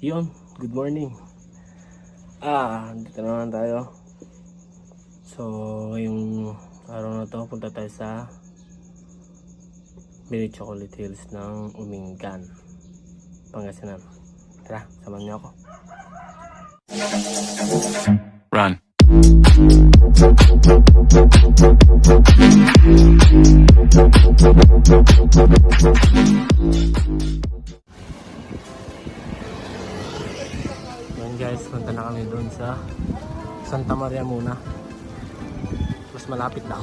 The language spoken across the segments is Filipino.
Yun, good morning. Dito naman tayo. So, ngayong araw na to, punta tayo sa Mini Chocolate Hills ng Umingan, Pangasinan. Tara, samahan niyo ako. Run. Yan guys, punta na kami doon sa Santa Maria muna. Mas malapit lang.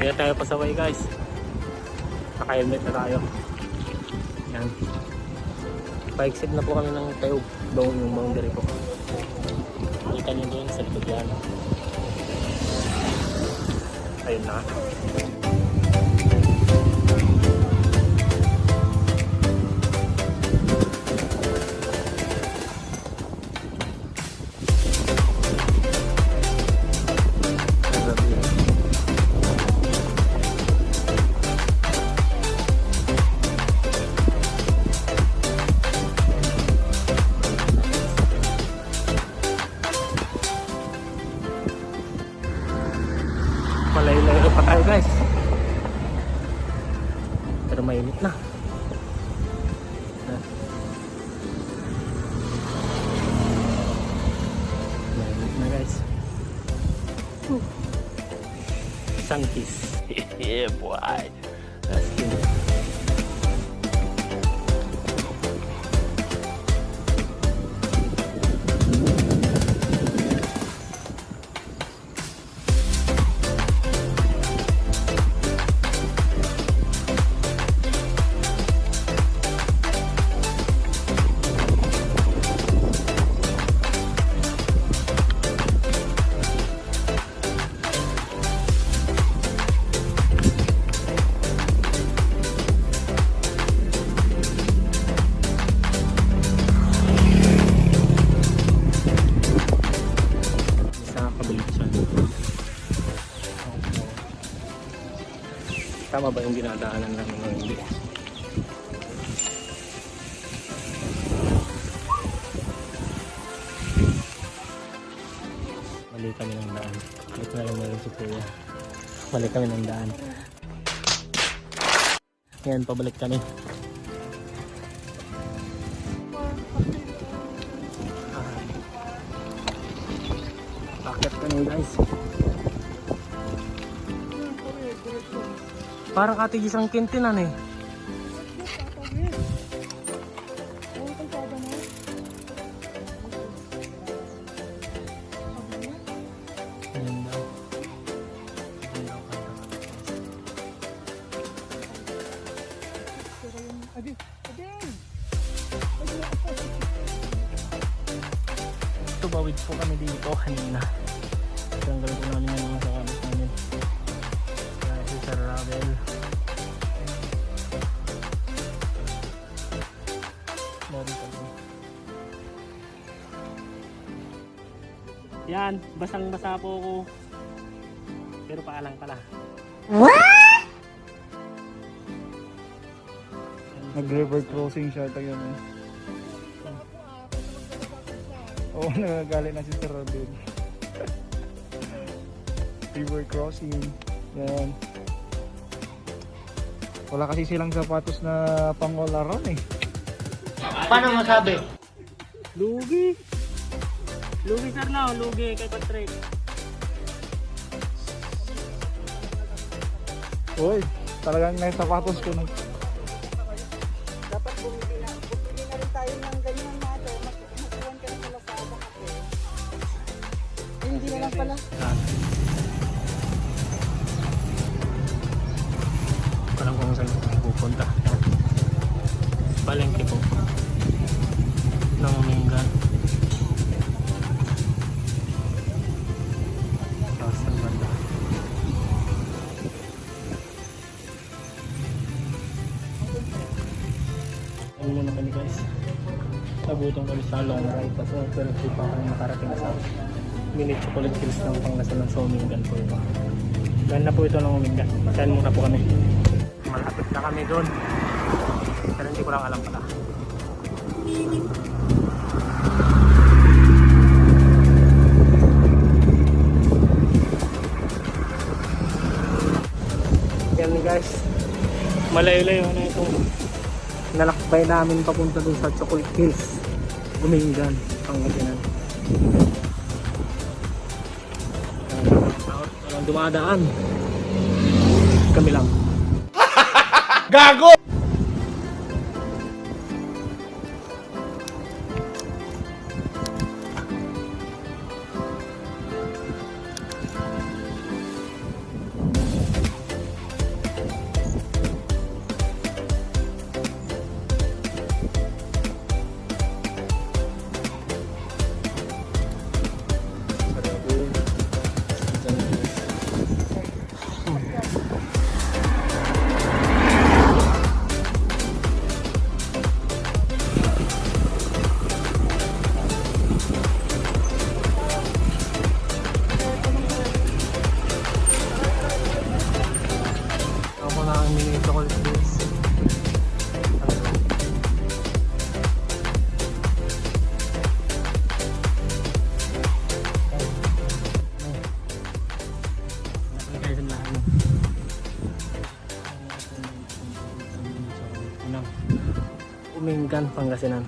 Kaya tayo pasaway guys. Naka-helmet na tayo. Yan. Pa-exit na po kami ng tayo. Doon yung boundary po. Kita nyo doon sa likod yan. Ayun na. Malay-lay pa tayo guys. Pero mainit na. Mainit na guys. Sun kiss. Yeah, boy. That's good. Tama ba yung dinadaanan namin o hindi? Mali kami ng daan. Balik na lang meron si Kuya. Mali kami ng daan. Ngayon, pabalik kami. Bakit kami guys? Parang katigis ang kintinan eh. Ayun daw. Tumawid po kami dito kanina. Tanggal po namin yung mga sakabit namin. Kaya si Sir Ravel. Meron pa po. Yan, basang-basa po ako. Pero paalang pala. Nag-river crossing siya ito yun eh. Oo, nagagalit na si Sir Robin. River crossing. Yan. Wala kasi silang sapatos na pang-all-around eh. Paano masabi? Lugi. Lugi sir na, lugi kay Patrick. Uy, talagang may sapatos ko na. Dapat bumili na rin tayo ng ganyan na ito. Magkuhan ka na pala sa abang ako. Hindi na lang pala. Parang kung saan kami pupunta. Palengke po ng Umingan. Tapos ang banda. Ano muna kami guys, nabutong kami sa long ride kasi pero hindi pa kami makarating sa mini chocolate hills ng Pangasinan sa Umingan po ito. Ganda po ito ng Umingan. Saan muna po kami. Malapit na kami doon. Pero hindi ko lang alam pala. Yan guys. Malayo-layo na itong nalakbay namin papunta dun sa Chocolate Hills. Umingan, Pangasinan. Walang dumadaan. Kami lang. Gago! Umingan, Pangasinan.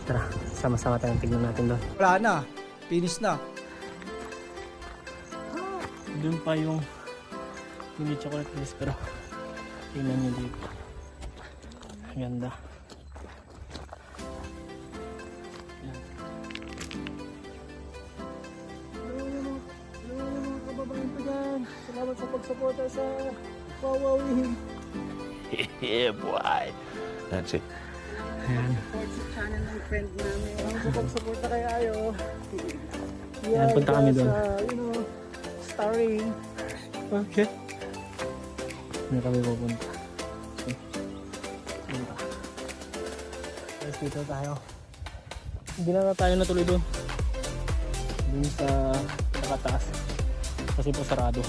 Tara, sama-sama tayong tignan natin doon. Wala na. Finish na. Doon pa yung mini chocolate hills pero tingnan nyo dito. Ganda. Yan. Hello mga kababayan ko dyan. Salamat sa pagsuporta sa Wawawin. Yeah, boy. That's it. Ayan. Support sa channel ng friend namin. Salamat sa pagsuporta kay Ayo. Yan, punta kami doon. Starring. Okay. Hindi kami pupunta. Okay. Punta. Guys, dito tayo. Hindi na tayo natuloy doon. Doon sa nakataas. Kasi po sarado.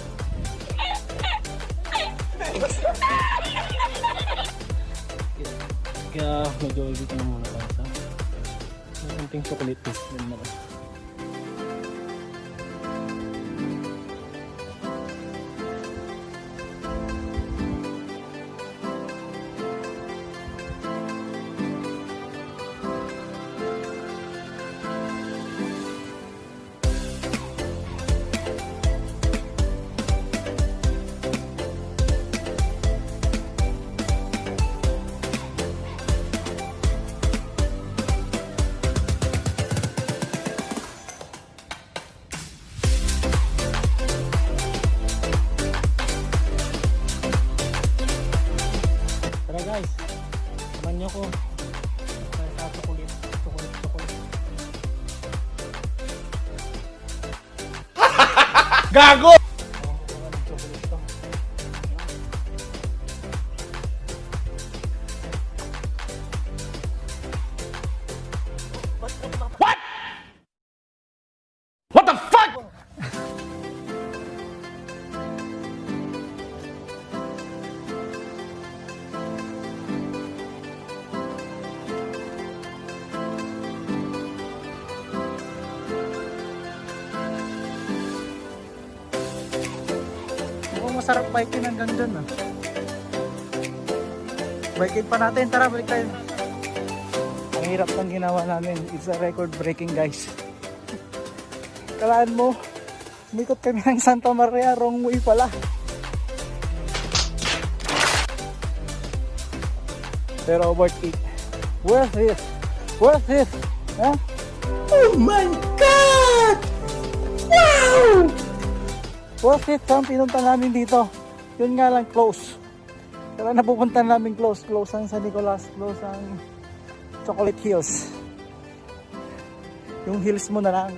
Kaya medyo dito na muna tayo sa may konting chocolate taste din na. Tara guys, samahan niyo ko sa chocolate. Gago! What the fuck? Mukhang masarap biking hanggang dun ah. Biking pa natin, tara balik tayo. Ang hirap ng ginawa namin, it's a record breaking guys. Kalaan mo, umikot kami ng Santa Maria, wrong way pala. Pero worth it. Worth it. Worth it. Huh? Oh my God! Wow! Worth it ang pinunta namin dito. Yun nga lang close. Pero napupunta namin close. Close ang San Nicolas. Close ang Chocolate Hills. Yung hills mo na lang.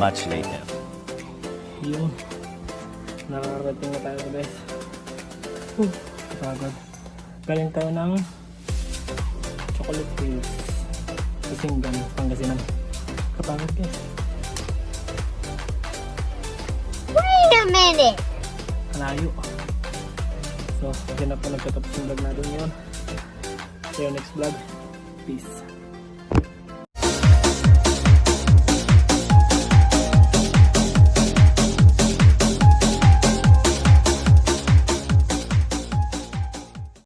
Much later. Yun. Nakakarating na tayo guys. Kapagod. Galing tayo ng Chocolate Hills. Umingan, Pangasinan. Kapagod guys. Wait a minute! Kanayo. So, dyan na po nagtatapos yung vlog natin ngayon. See you next vlog. Peace.